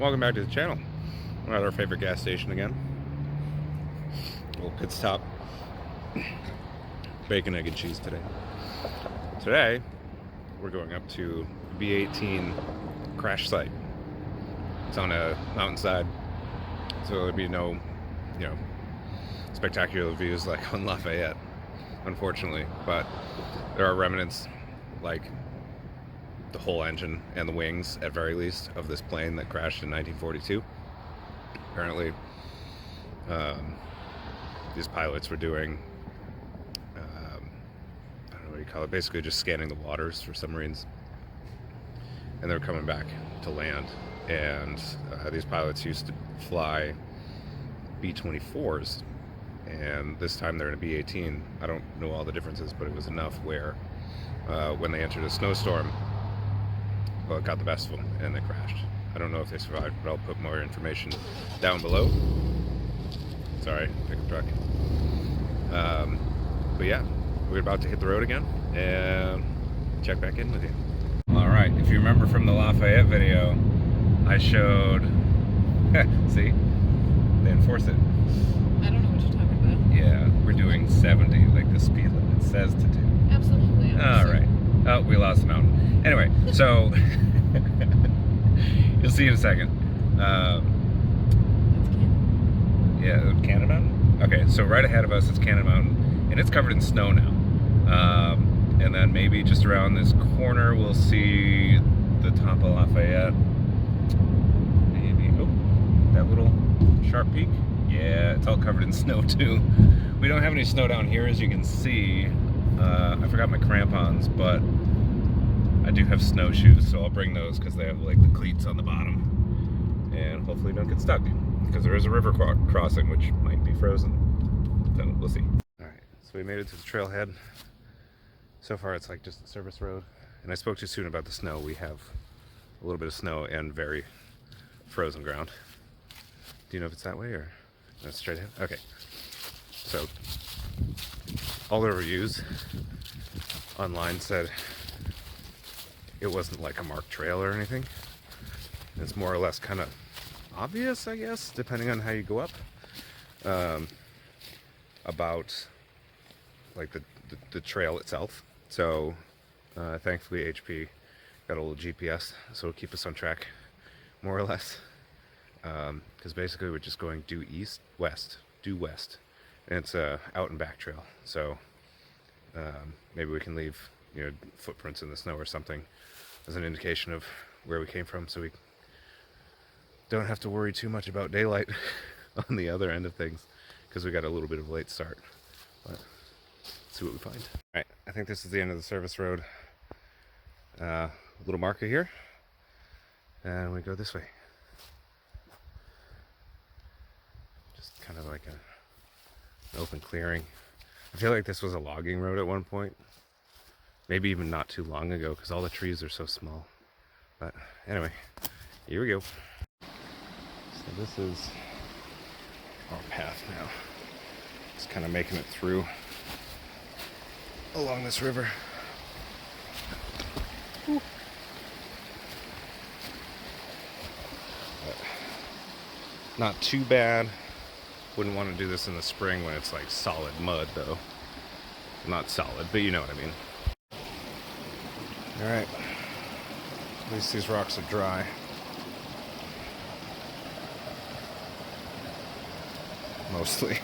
Welcome back to the channel. We're at our favorite gas station again. A little pit stop. Bacon, egg, and cheese today. Today, we're going up to B18 crash site. It's on a mountainside, so there'll be no, spectacular views like on Lafayette, unfortunately. But there are remnants, like the whole engine and the wings, at very least, of this plane that crashed in 1942. Apparently, these pilots were doing, I don't know what you call it, basically just scanning the waters for submarines. And they were coming back to land. And these pilots used to fly B-24s. And this time they're in a B-18. I don't know all the differences, but it was enough where when they entered a snowstorm, well, it got the best of them and they crashed. I don't know if they survived, but I'll put more information down below. Sorry, pickup truck. But yeah, we're about to hit the road again and check back in with you. All right, if you remember from the Lafayette video, I showed, see, they enforce it. I don't know what you're talking about. Yeah, we're doing 70 like the speed limit says to do. Absolutely. All right. Oh, we lost the mountain. Anyway, so you'll see in a second. That's Canada. Yeah, Canada Mountain? Okay, so right ahead of us is Canada Mountain, and it's covered in snow now. And then maybe just around this corner, we'll see the top of Lafayette. Maybe, oh, that little sharp peak. Yeah, it's all covered in snow too. We don't have any snow down here, as you can see. I forgot my crampons, but I do have snowshoes, so I'll bring those because they have like the cleats on the bottom, and hopefully don't get stuck because there is a river crossing which might be frozen. So we'll see. All right, so we made it to the trailhead. So far, it's like just a service road, and I spoke too soon about the snow. We have a little bit of snow and very frozen ground. Do you know if it's that way or no, straight ahead? Okay, so all the reviews online said it wasn't like a marked trail or anything. It's more or less kind of obvious, I guess, depending on how you go up, about like the trail itself. So thankfully HP got a little GPS, so it'll keep us on track more or less, because basically we're just going due west, and it's a out and back trail. So maybe we can leave footprints in the snow or something as an indication of where we came from, so we don't have to worry too much about daylight on the other end of things, because we got a little bit of a late start. But let's see what we find. All right, I think this is the end of the service road. A little marker here, and we go this way. Just kind of like an open clearing. I feel like this was a logging road at one point. Maybe even not too long ago, because all the trees are so small. But anyway, here we go. So this is our path now. Just kind of making it through along this river. But not too bad. Wouldn't want to do this in the spring when it's like solid mud though. Not solid, but you know what I mean. Alright. At least these rocks are dry. Mostly.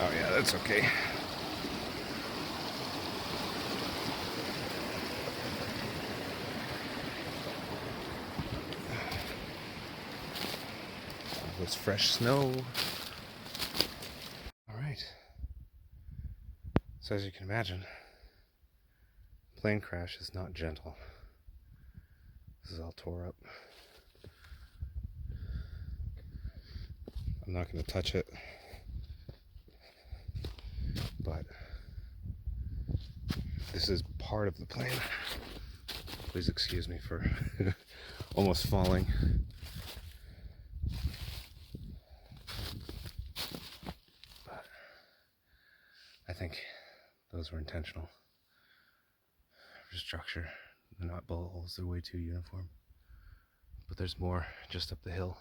Oh yeah, that's okay. This fresh snow. All right. So as you can imagine, plane crash is not gentle. This is all tore up. I'm not going to touch it, but this is part of the plane. Please excuse me for almost falling. I think those were intentional for structure. They're not bullet holes, they're way too uniform. But there's more just up the hill.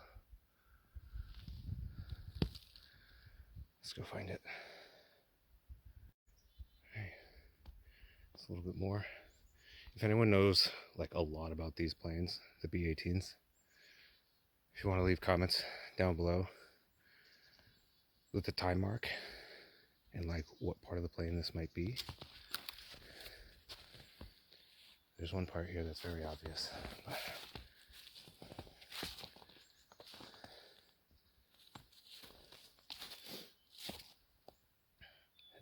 Let's go find it. Okay. It's a little bit more. If anyone knows like a lot about these planes, the B-18s, if you want to leave comments down below with the time mark and like what part of the plane this might be. There's one part here that's very obvious, but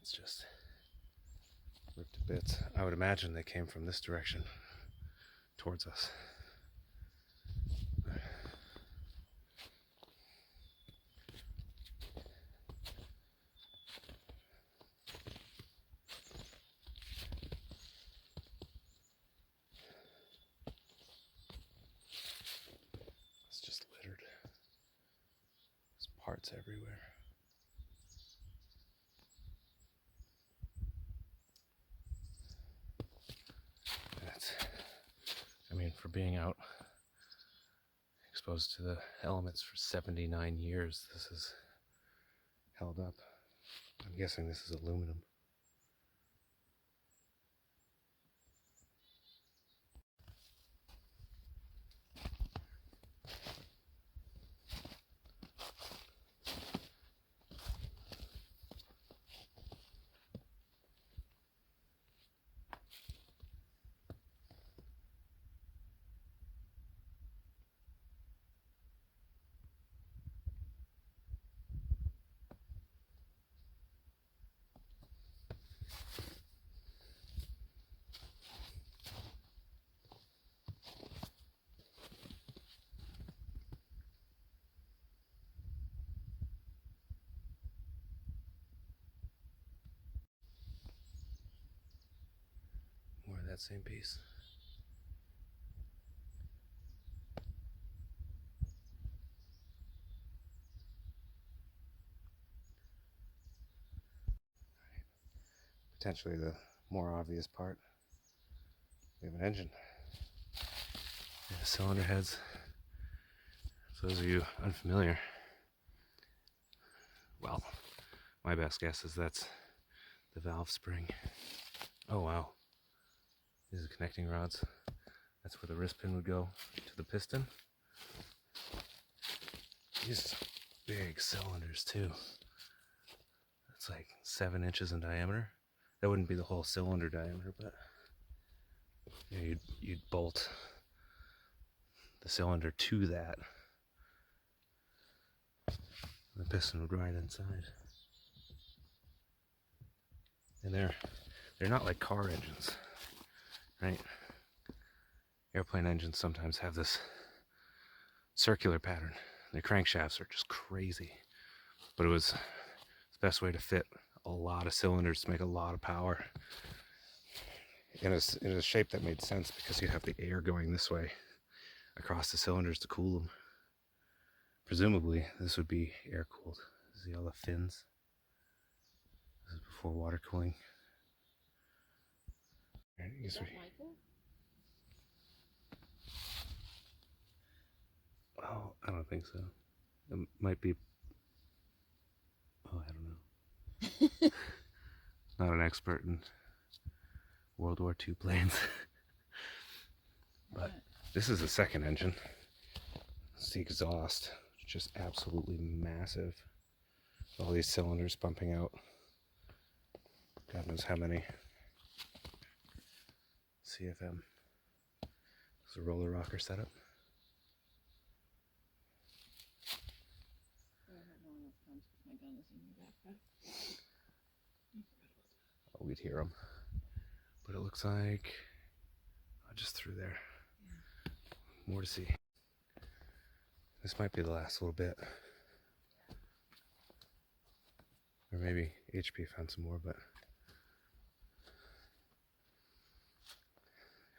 it's just ripped to bits. I would imagine they came from this direction towards us. It's just littered. There's parts everywhere. That's, I mean, for being out exposed to the elements for 79 years, this is held up. I'm guessing this is aluminum. More of that same piece. Potentially the more obvious part. We have an engine. Yeah, cylinder heads. For those of you unfamiliar, well, my best guess is that's the valve spring. Oh wow. These are connecting rods. That's where the wrist pin would go to the piston. These big cylinders too. That's like 7 inches in diameter. That wouldn't be the whole cylinder diameter, but you know, you'd bolt the cylinder to that. The piston would ride inside. And they're not like car engines, right? Airplane engines sometimes have this circular pattern. Their crankshafts are just crazy. But it was the best way to fit a lot of cylinders to make a lot of power in a shape that made sense because you'd have the air going this way across the cylinders to cool them. Presumably, this would be air cooled. See all the fins? This is before water cooling. Is that Michael? Oh, I don't think so. It might be. Oh, I don't know. Not an expert in World War II planes. But this is the second engine. It's the exhaust. Just absolutely massive. All these cylinders pumping out. God knows how many. CFM. It's a roller rocker setup. Oh, we'd hear them. But it looks like just through there. Yeah. More to see. This might be the last little bit. Or maybe HP found some more, but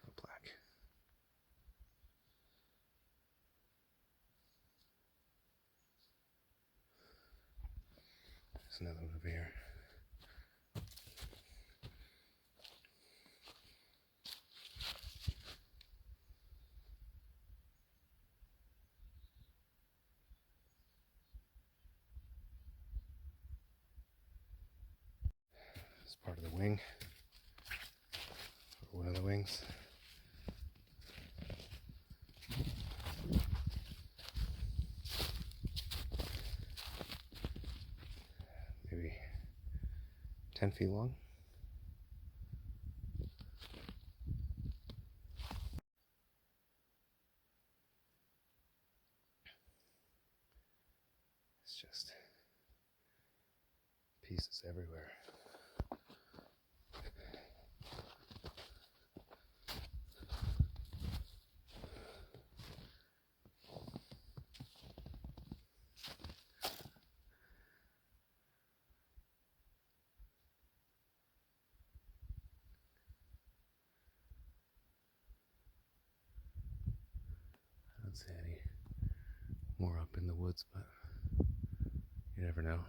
a plaque. There's another one over here. part of the wing, or one of the wings. Maybe 10 feet long. It's just pieces everywhere. I don't see any more up in the woods, but you never know.